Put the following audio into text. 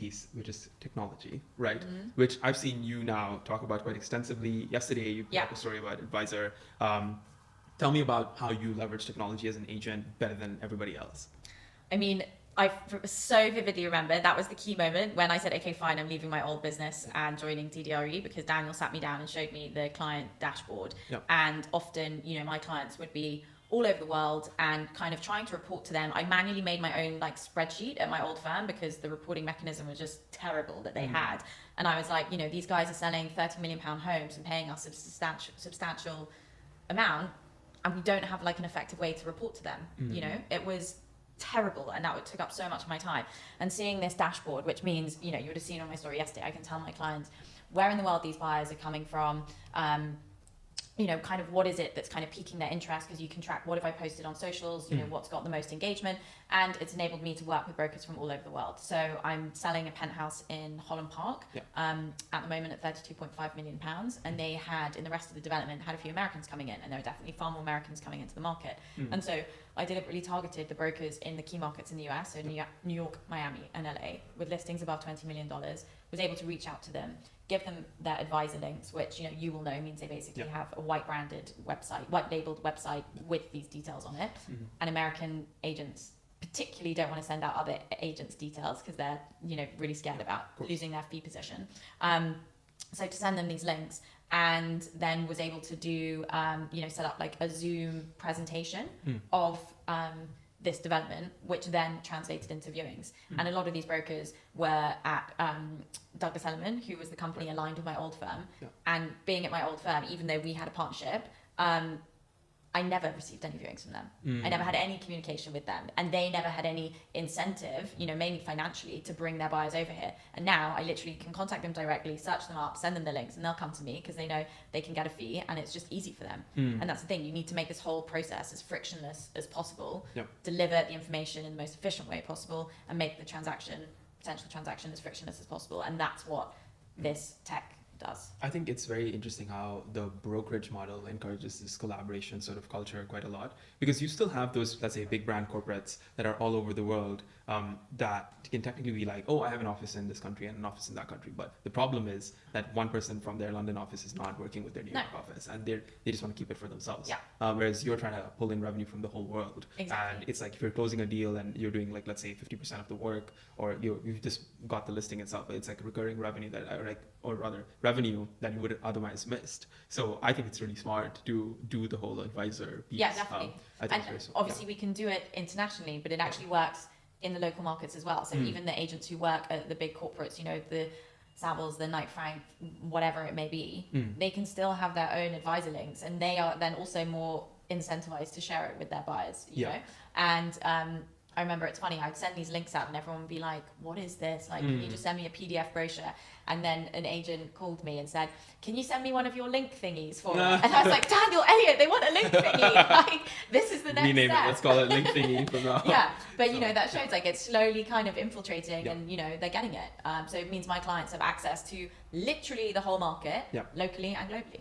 piece, which is technology, right? Which I've seen you now talk about quite extensively. Yesterday, you put up a story about Advisor. Tell me about how you leverage technology as an agent better than everybody else. I mean, I so vividly remember that was the key moment when I said, okay, fine, I'm leaving my old business and joining TDRE, because Daniel sat me down and showed me the client dashboard. Yep. And often, my clients would be all over the world and kind of trying to report to them. I manually made my own like spreadsheet at my old firm because the reporting mechanism was just terrible that they had. And I was like, these guys are selling £30 million homes and paying us a substantial amount, and we don't have like an effective way to report to them. It was terrible, and that took up so much of my time. And seeing this dashboard, which means, you would have seen on my story yesterday, I can tell my clients where in the world these buyers are coming from, kind of what is it that's kind of piquing their interest, because you can track what have I posted on socials, what's got the most engagement, and it's enabled me to work with brokers from all over the world. So I'm selling a penthouse in Holland Park at the moment at £32.5 million, and they had, in the rest of the development, had a few Americans coming in, and there were definitely far more Americans coming into the market. And so I deliberately targeted the brokers in the key markets in the US, so New York, Miami, and LA, with listings above $20 million, was able to reach out to them, give them their advisor links, which you will know means they basically have a white labeled website with these details on it. And American agents particularly don't want to send out other agents' details because they're really scared about losing their fee position. So to send them these links, and then was able to do set up like a Zoom presentation of this development, which then translated into viewings. And a lot of these brokers were at Douglas Elliman, who was the company aligned with my old firm. And being at my old firm, even though we had a partnership, I never received any viewings from them. I never had any communication with them, and they never had any incentive, mainly financially, to bring their buyers over here. And now I literally can contact them directly, search them up, send them the links, and they'll come to me because they know they can get a fee, and it's just easy for them. And that's the thing, you need to make this whole process as frictionless as possible, deliver the information in the most efficient way possible, and make the potential transaction as frictionless as possible. And that's what this tech does. I think it's very interesting how the brokerage model encourages this collaboration sort of culture quite a lot, because you still have those, let's say, big brand corporates that are all over the world that can technically be like, oh, I have an office in this country and an office in that country. But the problem is that one person from their London office is not working with their New York office, and they just want to keep it for themselves. Whereas you're trying to pull in revenue from the whole world. Exactly. And it's like if you're closing a deal and you're doing like, let's say 50% of the work, or you've just got the listing itself, it's like recurring revenue revenue that you would have otherwise missed. So I think it's really smart to do the whole advisor piece. Yeah, definitely. I think and it's very smart. obviously we can do it internationally, but it actually works in the local markets as well. So even the agents who work at the big corporates, the Savills, the Knight Frank, whatever it may be, they can still have their own advisor links, and they are then also more incentivized to share it with their buyers, you know? And I remember, it's funny, I'd send these links out and everyone would be like, what is this? Like, can you just send me a PDF brochure? And then an agent called me and said, can you send me one of your link thingies for me? And I was like, Daniel, Elliot, they want a link thingy. Like, this is the next Rename step. it, let's call it link thingy from now. Yeah, but that shows like it's slowly kind of infiltrating and they're getting it. So it means my clients have access to literally the whole market, locally and globally.